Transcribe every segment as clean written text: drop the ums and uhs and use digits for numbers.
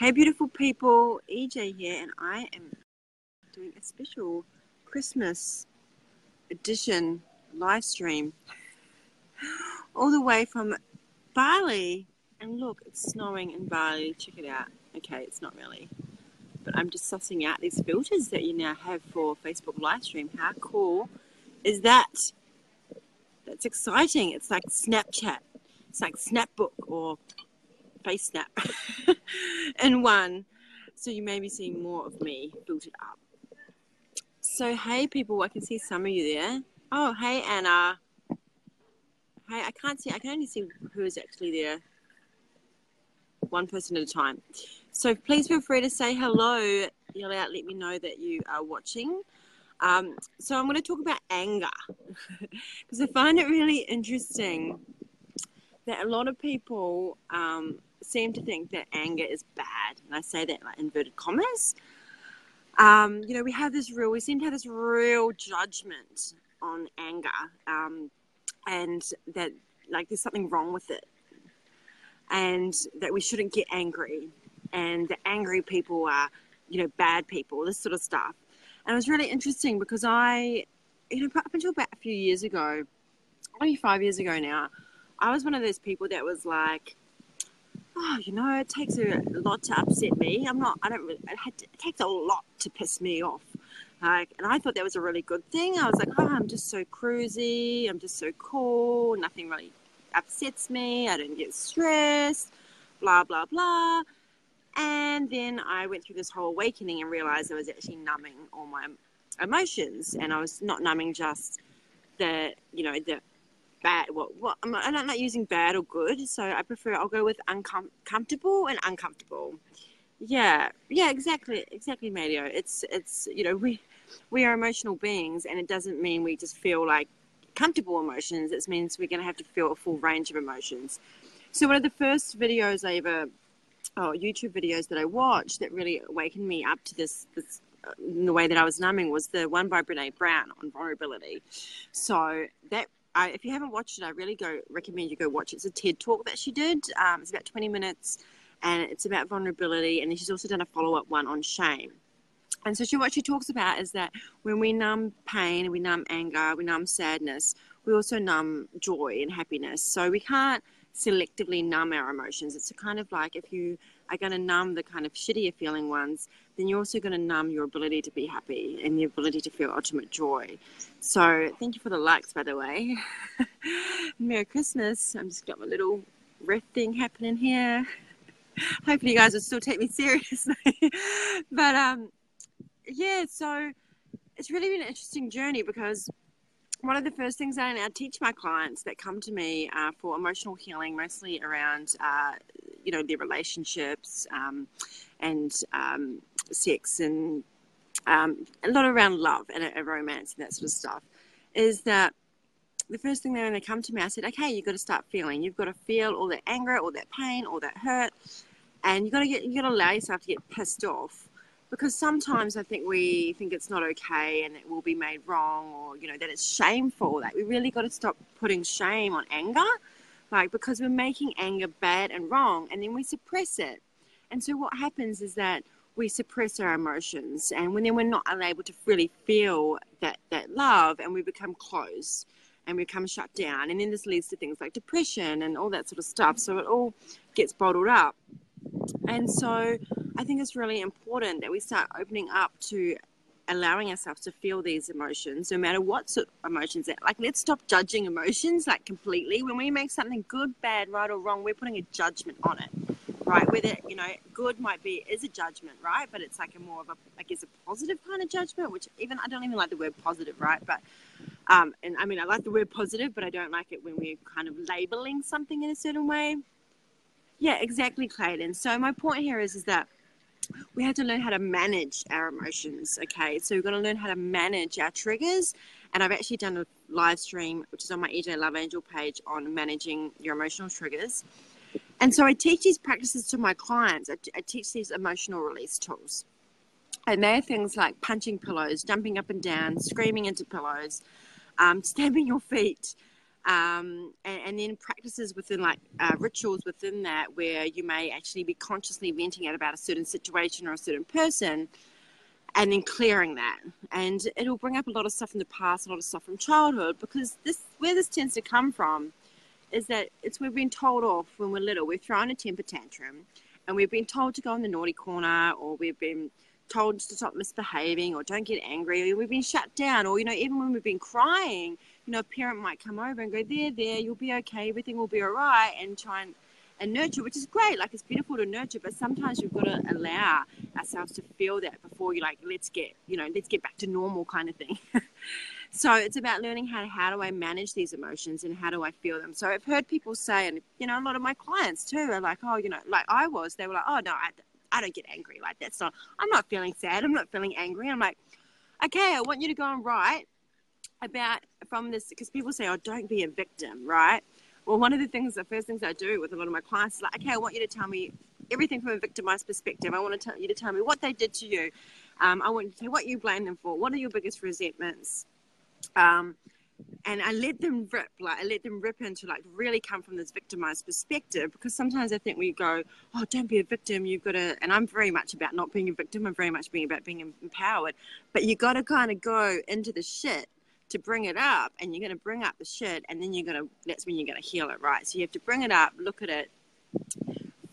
Hey beautiful people, EJ here, and I am doing a special Christmas edition live stream all the way from Bali. And look, it's snowing in Bali. Check it out. Okay, it's not really, but I'm just sussing out these filters that you now have for Facebook live stream. How cool is that? That's exciting. It's like Snapchat. It's like Snapbook or Face Snap in one. So you may be seeing more of me filtered up. So hey people, I can see some of you there. Oh, hey Anna. Hey, I can't see, I can only see who is actually there. One person at a time. So please feel free to say hello, yell out, let me know that you are watching. So I'm going to talk about anger because I find it really interesting that a lot of people seem to think that anger is bad. And I say that in like inverted commas. We seem to have this real judgment on anger, and that like there's something wrong with it, and that we shouldn't get angry, and that angry people are, bad people, this sort of stuff. And it was really interesting because I, up until about a few years ago, maybe 5 years ago now, I was one of those people that was like, it takes a lot to upset me. It takes a lot to piss me off. And I thought that was a really good thing. I was like, I'm just so cruisy. I'm just so cool. Nothing really upsets me. I don't get stressed, blah, blah, blah. And then I went through this whole awakening and realized I was actually numbing all my emotions. And I was not numbing just the bad. I'm not using bad or good, so I'll go with comfortable and uncomfortable. Yeah, exactly, Mario. It's we are emotional beings, and it doesn't mean we just feel like comfortable emotions. It means we're going to have to feel a full range of emotions. So one of the first videos YouTube videos that I watched that really awakened me up to this in the way that I was numbing was the one by Brené Brown on vulnerability. So that. If you haven't watched it, I really recommend you go watch it. It's a TED talk that she did. It's about 20 minutes, and it's about vulnerability. And then she's also done a follow-up one on shame. And so what she talks about is that when we numb pain, we numb anger, we numb sadness, we also numb joy and happiness. So we can't selectively numb our emotions. It's kind of like if you are going to numb the kind of shittier feeling ones, then you're also going to numb your ability to be happy and the ability to feel ultimate joy. So thank you for the likes, by the way. Merry Christmas. I'm just got my little riff thing happening here. Hopefully you guys will still take me seriously. But so it's really been an interesting journey because one of the first things I now teach my clients that come to me for emotional healing, mostly around, their relationships and sex and a lot around love and romance and that sort of stuff, is that the first thing when they come to me, I said, okay, you've got to start feeling. You've got to feel all that anger, all that pain, all that hurt, and you got to allow yourself to get pissed off. Because sometimes I think we think it's not okay and it will be made wrong, or, that it's shameful. Like, we really got to stop putting shame on anger, because we're making anger bad and wrong, and then we suppress it. And so what happens is that we suppress our emotions, and then we're not able to really feel that love, and we become closed and we become shut down. And then this leads to things like depression and all that sort of stuff. So it all gets bottled up. And so I think it's really important that we start opening up to allowing ourselves to feel these emotions, no matter what sort of emotions. Let's stop judging emotions completely. When we make something good, bad, right or wrong, we're putting a judgment on it, right? Whether, good is a judgment, right? But it's like a more of a positive kind of judgment, which I don't even like the word positive, right? But, and I mean, I like the word positive, but I don't like it when we're kind of labeling something in a certain way. Yeah, exactly, Clayton. So my point here is that we have to learn how to manage our emotions, okay? So we've got to learn how to manage our triggers. And I've actually done a live stream, which is on my EJ Love Angel page, on managing your emotional triggers. And so I teach these practices to my clients. I teach these emotional release tools. And they're things like punching pillows, jumping up and down, screaming into pillows, stamping your feet, And then practices within like rituals within that where you may actually be consciously venting out about a certain situation or a certain person, and then clearing that. And it'll bring up a lot of stuff from the past, a lot of stuff from childhood, because where this tends to come from is that we've been told off when we're little. We're thrown a temper tantrum and we've been told to go in the naughty corner, or we've been told to stop misbehaving, or don't get angry, or we've been shut down, or, even when we've been crying, a parent might come over and go, there, you'll be okay, everything will be all right, and try and nurture, which is great. Like, it's beautiful to nurture, but sometimes we've got to allow ourselves to feel that before let's get back to normal kind of thing. So it's about learning how do I manage these emotions and how do I feel them. So I've heard people say, and, a lot of my clients too are like, oh, like they were like, oh, no, I don't get angry. Like, I'm not feeling sad. I'm not feeling angry. I'm like, okay, I want you to go and write about from this, because people say, oh, don't be a victim, right? Well, one of the first things I do with a lot of my clients is like, okay, I want you to tell me everything from a victimized perspective. I want you to tell me what they did to you. I want you to tell me what you blame them for. What are your biggest resentments? And I let them rip into really come from this victimized perspective, because sometimes I think we go, oh, don't be a victim. You've got to, and I'm very much about not being a victim. I'm very much about being empowered, but you got to kind of go into the shit to bring it up, and you're going to bring up the shit, and then that's when you're going to heal it, right? So you have to bring it up, look at it,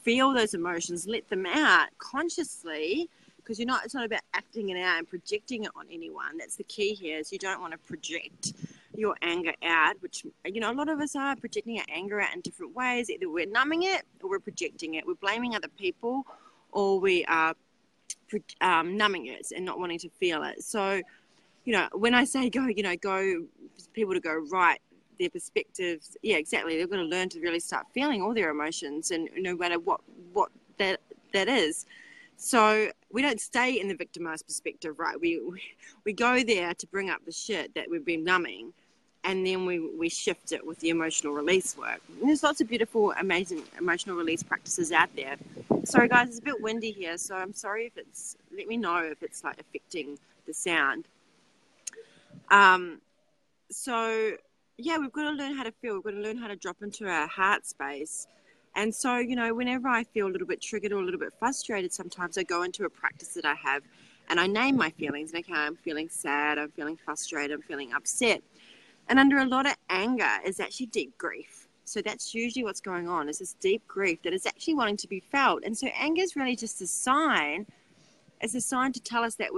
feel those emotions, let them out consciously, because it's not about acting it out and projecting it on anyone. That's the key here, is you don't want to project your anger out, which, a lot of us are projecting our anger out in different ways. Either we're numbing it or we're projecting it. We're blaming other people, or we are numbing it and not wanting to feel it. So, when I say go people to go write their perspectives, yeah, exactly. They're going to learn to really start feeling all their emotions, and no matter what that is. So we don't stay in the victimized perspective, right? We go there to bring up the shit that we've been numbing, and then we shift it with the emotional release work. And there's lots of beautiful, amazing emotional release practices out there. Sorry, guys, it's a bit windy here, so I'm sorry let me know if it's like affecting the sound. So yeah, we've got to learn how to feel. We've got to learn how to drop into our heart space. And so, whenever I feel a little bit triggered or a little bit frustrated, sometimes I go into a practice that I have and I name my feelings. Okay, I'm feeling sad, I'm feeling frustrated, I'm feeling upset. And under a lot of anger is actually deep grief. So that's usually what's going on, is this deep grief that is actually wanting to be felt. And so anger is really just a sign. It's a sign to tell us that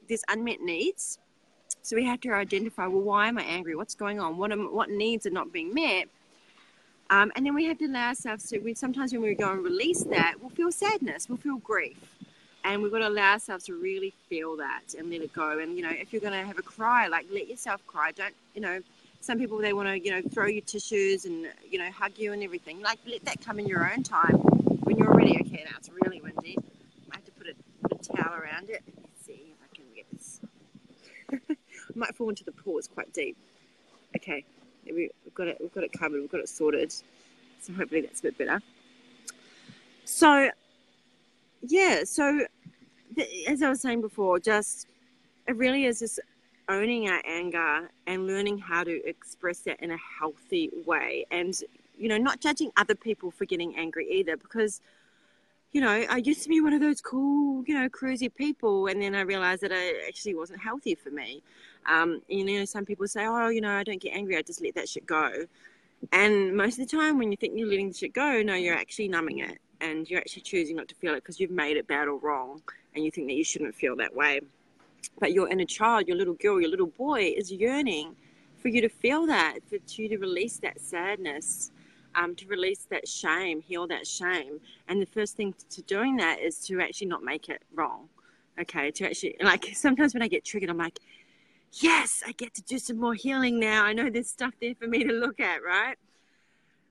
there's unmet needs. So we have to identify, well, why am I angry? What's going on? What needs are not being met? And then we have to allow ourselves to, sometimes when we go and release that, we'll feel sadness, we'll feel grief. And we've got to allow ourselves to really feel that and let it go. And, if you're going to have a cry, let yourself cry. Don't, some people, they want to, throw you tissues and, hug you and everything. Let that come in your own time when you're ready. Okay, now it's really windy. I have to put a towel around it. Let's see if I can get this. I might fall into the pool. It's quite deep. Okay. We've got it covered. We've got it sorted. So hopefully that's a bit better. So, yeah. So, as I was saying before, it really is just owning our anger and learning how to express that in a healthy way. And, not judging other people for getting angry either, because, I used to be one of those cool, cruisy people. And then I realized that it actually wasn't healthy for me. Some people say, oh, I don't get angry. I just let that shit go. And most of the time when you think you're letting the shit go, no, you're actually numbing it. And you're actually choosing not to feel it because you've made it bad or wrong. And you think that you shouldn't feel that way. But your inner child, your little girl, your little boy is yearning for you to feel that, for you to release that sadness, to release that shame, heal that shame. And the first thing to doing that is to actually not make it wrong. Okay, to actually, sometimes when I get triggered, I'm like, yes, I get to do some more healing now. I know there's stuff there for me to look at, right?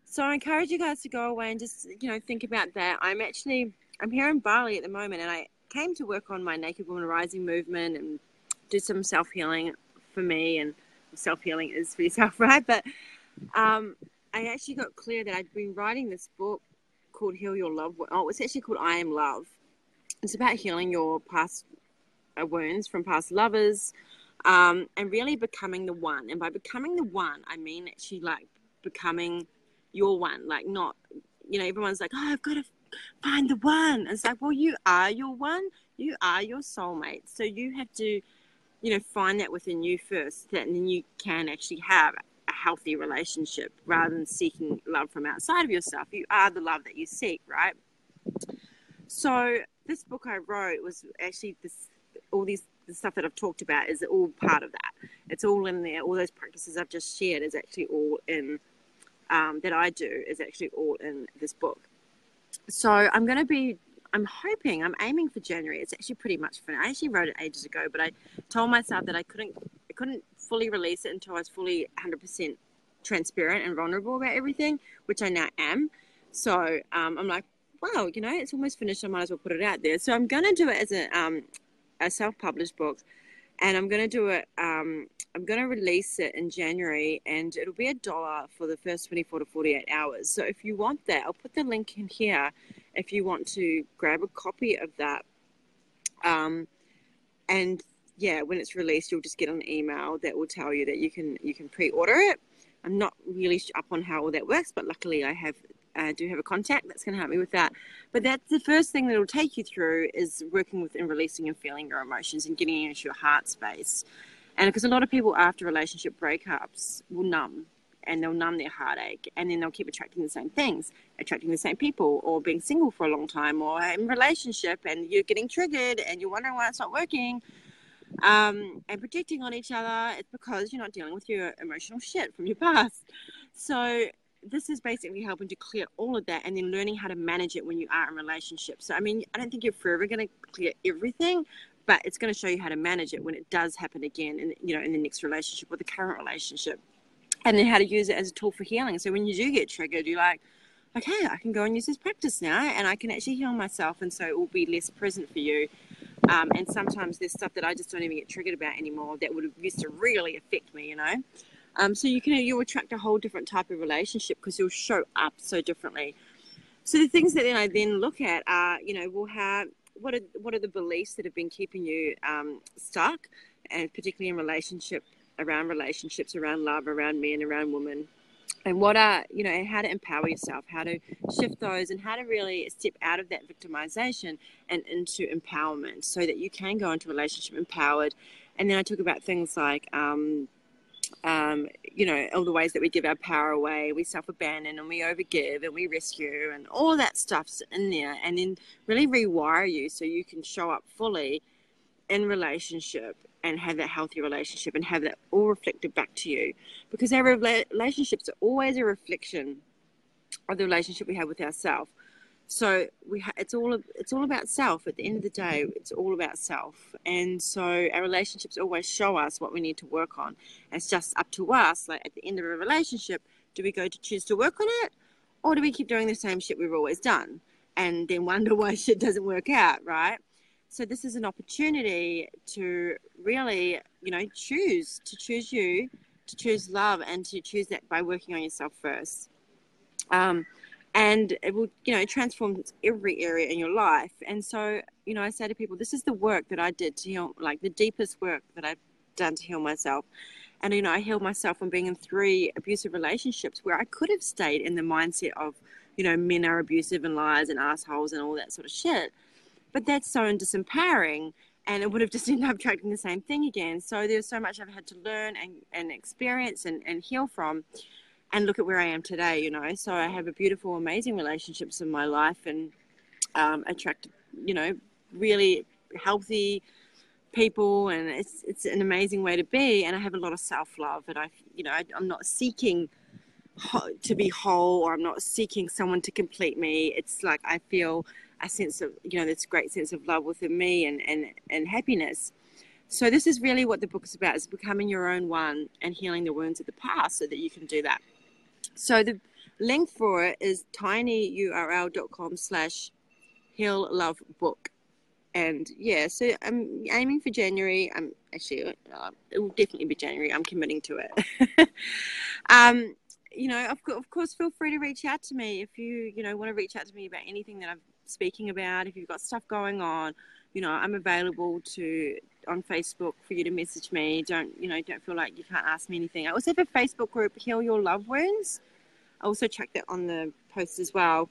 So I encourage you guys to go away and just, think about that. I'm here in Bali at the moment, and I came to work on my Naked Woman Rising movement and do some self-healing for me, and self-healing is for yourself, right? But I actually got clear that I'd been writing this book called Heal Your Love. Oh, it's actually called I Am Love. It's about healing your past wounds from past lovers, and really becoming the one. And by becoming the one, I mean actually like becoming your one, like not, everyone's like, oh, I've got to find the one. It's like, well, you are your one, you are your soulmate. So you have to, find that within you first, and then you can actually have a healthy relationship rather than seeking love from outside of yourself. You are the love that you seek, right? So this book I wrote was actually the stuff that I've talked about is all part of that. It's all in there. All those practices I've just shared is actually all in, that I do is actually all in this book. So I'm aiming for January. It's actually pretty much finished. I actually wrote it ages ago, but I told myself that I couldn't fully release it until I was fully 100% transparent and vulnerable about everything, which I now am. So I'm like, wow, it's almost finished. I might as well put it out there. So I'm going to do it as a self-published book, and I'm going to do it. I'm going to release it in January, and it'll be $1 for the first 24 to 48 hours. So if you want that, I'll put the link in here if you want to grab a copy of that. And yeah, when it's released, you'll just get an email that will tell you that you can pre-order it. I'm not really up on how all that works, but luckily I do have a contact that's going to help me with that. But that's the first thing that will take you through is working with and releasing and feeling your emotions and getting into your heart space. And because a lot of people after relationship breakups will numb, and they'll numb their heartache, and then they'll keep attracting the same things, attracting the same people, or being single for a long time, or in a relationship, and you're getting triggered, and you're wondering why it's not working, and projecting on each other. It's because you're not dealing with your emotional shit from your past. So this is basically helping to clear all of that, and then learning how to manage it when you are in relationships. So, I mean, I don't think you're forever going to clear everything, but it's going to show you how to manage it when it does happen again, in the next relationship or the current relationship. And then how to use it as a tool for healing. So when you do get triggered, you're like, okay, I can go and use this practice now, and I can actually heal myself, and so it will be less present for you. And sometimes there's stuff that I just don't even get triggered about anymore that would have used to really affect me, So you'll attract a whole different type of relationship because you'll show up so differently. So the things that then I then look at are, what are the beliefs that have been keeping you stuck, and particularly in relationships, around love, around men, around women, and what are, how to empower yourself, how to shift those, and how to really step out of that victimization and into empowerment so that you can go into a relationship empowered. And then I talk about things like, all the ways that we give our power away, we self-abandon and we overgive and we rescue, and all that stuff's in there, and then really rewire you so you can show up fully in relationship and have that healthy relationship and have that all reflected back to you, because our relationships are always a reflection of the relationship we have with ourselves. So it's all about self. At the end of the day, it's all about self. And so our relationships always show us what we need to work on. And it's just up to us. Like at the end of a relationship, do we go to choose to work on it, or do we keep doing the same shit we've always done and then wonder why shit doesn't work out, right? So this is an opportunity to really, choose you, to choose love, and to choose that by working on yourself first. And it will, transform every area in your life. And so, I say to people, this is the work that I did to heal, like the deepest work that I've done to heal myself. And, I healed myself from being in 3 abusive relationships where I could have stayed in the mindset of, men are abusive and liars and assholes and all that sort of shit. But that's so disempowering, and it would have just ended up attracting the same thing again. So there's so much I've had to learn and experience and heal from. And look at where I am today, So I have a beautiful, amazing relationships in my life, and attract, really healthy people, and it's an amazing way to be. And I have a lot of self-love, and I'm not seeking to be whole, or I'm not seeking someone to complete me. It's like I feel a sense of, this great sense of love within me and happiness. So this is really what the book is about, is becoming your own one and healing the wounds of the past so that you can do that. So the link for it is tinyurl.com/heallovebook. And yeah, so I'm aiming for January. I'm actually, it will definitely be January. I'm committing to it. Of course, feel free to reach out to me if you, want to reach out to me about anything that I've speaking about. If you've got stuff going on, you know, I'm available on Facebook for you to message me. Don't feel like you can't ask me anything. I also have a Facebook group, Heal Your Love Wounds. I also check that on the post as well.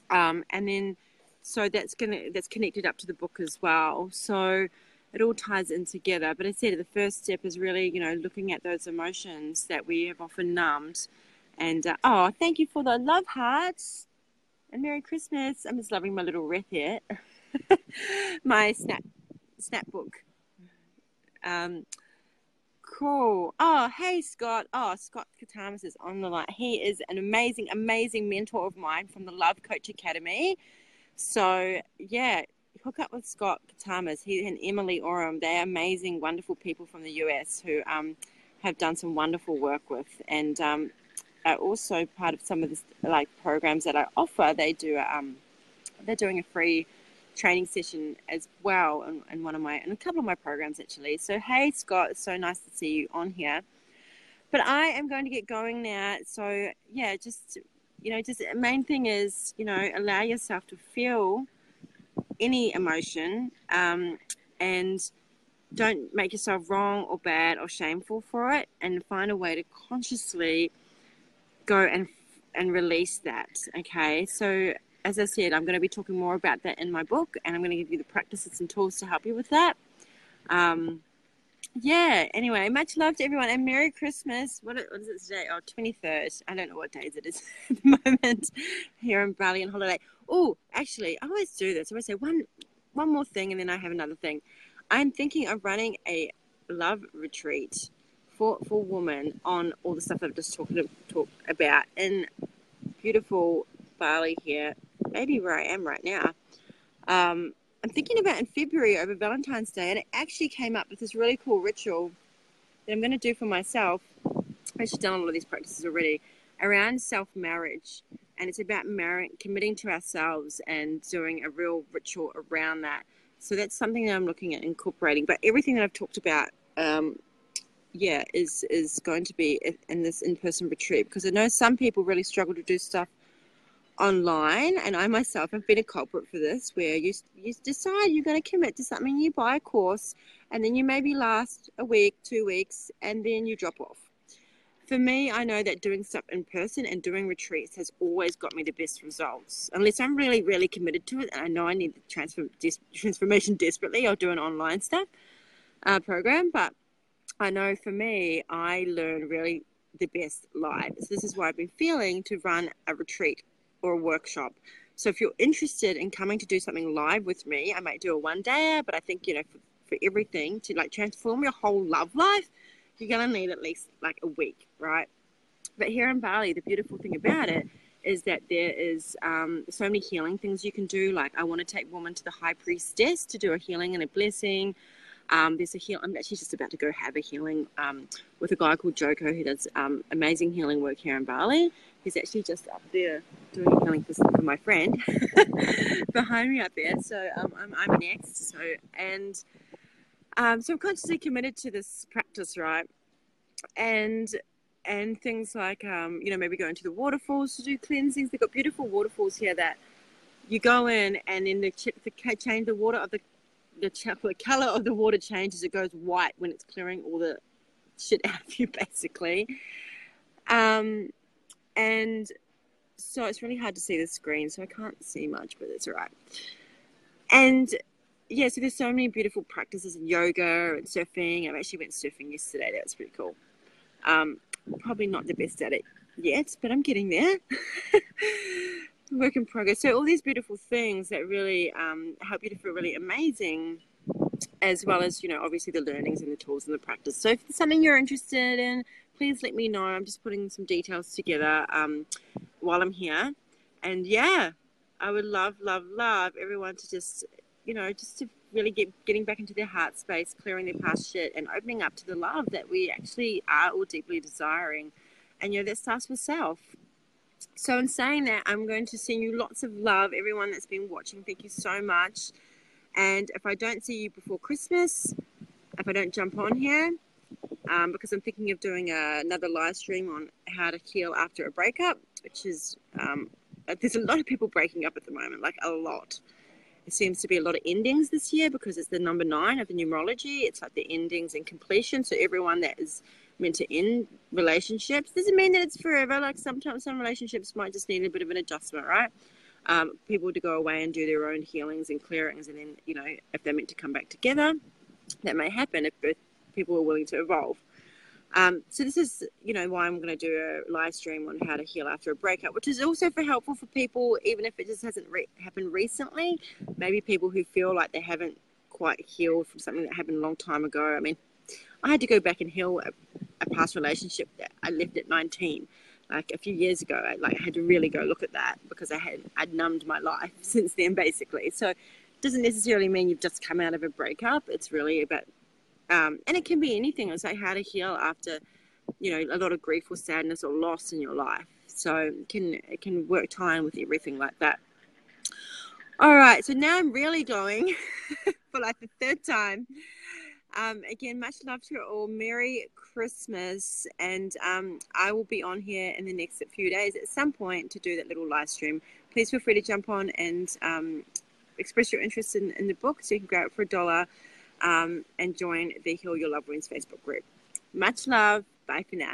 And then, so that's connected up to the book as well. So it all ties in together. But I said the first step is really, you know, looking at those emotions that we have often numbed. And, oh, thank you for the love hearts. And Merry Christmas. I'm just loving my little wreath here. My snap book. Cool. Oh, hey, Scott. Oh, Scott Katamas is on the line. He is an amazing, amazing mentor of mine from the Love Coach Academy. So, yeah, hook up with Scott Katamas. He and Emily Oram. They're amazing, wonderful people from the US who have done some wonderful work with. And are also part of some of the programs that I offer. They do they're doing a free training session as well in a couple of my programs actually. So hey Scott, it's so nice to see you on here. But I am going to get going now. So yeah, just the main thing is, you know, allow yourself to feel any emotion, and don't make yourself wrong or bad or shameful for it, and find a way to consciously go and release that. Okay, so as I said, I'm going to be talking more about that in my book, and I'm going to give you the practices and tools to help you with that. Yeah, anyway, much love to everyone, and Merry Christmas. What is it today? Oh, 23rd. I don't know what days it is at the moment here in Bali on holiday. Oh, actually, I always do this. I always say one more thing, and then I have another thing. I'm thinking of running a love retreat for women on all the stuff I've just talked about in beautiful Bali here, maybe where I am right now. I'm thinking about in February over Valentine's Day, and it actually came up with this really cool ritual that I'm going to do for myself. I've actually done a lot of these practices already around self-marriage, and it's about committing to ourselves and doing a real ritual around that. So that's something that I'm looking at incorporating. But everything that I've talked about, is going to be in this in-person retreat, because I know some people really struggle to do stuff online, and I myself have been a culprit for this, where you decide you're going to commit to something, you buy a course, and then you maybe last a week, 2 weeks, and then you drop off. For me, I know that doing stuff in person and doing retreats has always got me the best results. Unless I'm really, really committed to it and I know I need the transformation desperately, I'll do an online stuff program. But I know for me, I learn really the best live. So this is why I've been feeling to run a retreat or a workshop. So if you're interested in coming to do something live with me, I might do a one-dayer, but I think, you know, for everything to like transform your whole love life, you're going to need at least like a week, right? But here in Bali, the beautiful thing about it is that there is so many healing things you can do. Like I want to take women to the High Priestess to do a healing and a blessing. There's a heal. I'm actually just about to go have a healing with a guy called Joko, who does amazing healing work here in Bali. He's actually just up there doing a healing for my friend behind me up there. So I'm next. So I'm consciously committed to this practice, right? And things like maybe going to the waterfalls to do cleansings. They've got beautiful waterfalls here that you go in, and then change the water of the color of the water changes. It goes white when it's clearing all the shit out of you, basically. And so it's really hard to see the screen, so I can't see much, but it's all right. And yeah, so there's so many beautiful practices in yoga and surfing. I actually went surfing yesterday. That was pretty cool. Probably not the best at it yet, but I'm getting there. Work in progress. So all these beautiful things that really help you to feel really amazing, as well as, obviously the learnings and the tools and the practice. So if it's something you're interested in, please let me know. I'm just putting some details together while I'm here. And yeah, I would love everyone to just to really getting back into their heart space, clearing their past shit, and opening up to the love that we actually are all deeply desiring. And that starts with self. So in saying that, I'm going to send you lots of love, everyone that's been watching. Thank you so much. And if I don't see you before Christmas, if I don't jump on here, because I'm thinking of doing another live stream on how to heal after a breakup, which is there's a lot of people breaking up at the moment, like a lot. It seems to be a lot of endings this year because it's the number 9 of the numerology. It's like the endings and completion. So everyone that is meant to end relationships doesn't mean that it's forever. Like sometimes some relationships might just need a bit of an adjustment, right? People to go away and do their own healings and clearings, and then, you know, if they're meant to come back together, that may happen if both people are willing to evolve. So this is, you know, why I'm going to do a live stream on how to heal after a breakup, which is also helpful for people, even if it just hasn't happened recently. Maybe people who feel like they haven't quite healed from something that happened a long time ago. I mean, I had to go back and heal a past relationship that I left at 19, like a few years ago. I had to really go look at that because I'd numbed my life since then, basically. So it doesn't necessarily mean you've just come out of a breakup. It's really about and it can be anything. It's like how to heal after, you know, a lot of grief or sadness or loss in your life. So it can work time with everything like that. All right, so now I'm really going for like the 3rd time. Again, much love to you all. Merry Christmas. And I will be on here in the next few days at some point to do that little live stream. Please feel free to jump on and express your interest in the book, so you can grab it for $1 and join the Heal Your Loved Ones Facebook group. Much love. Bye for now.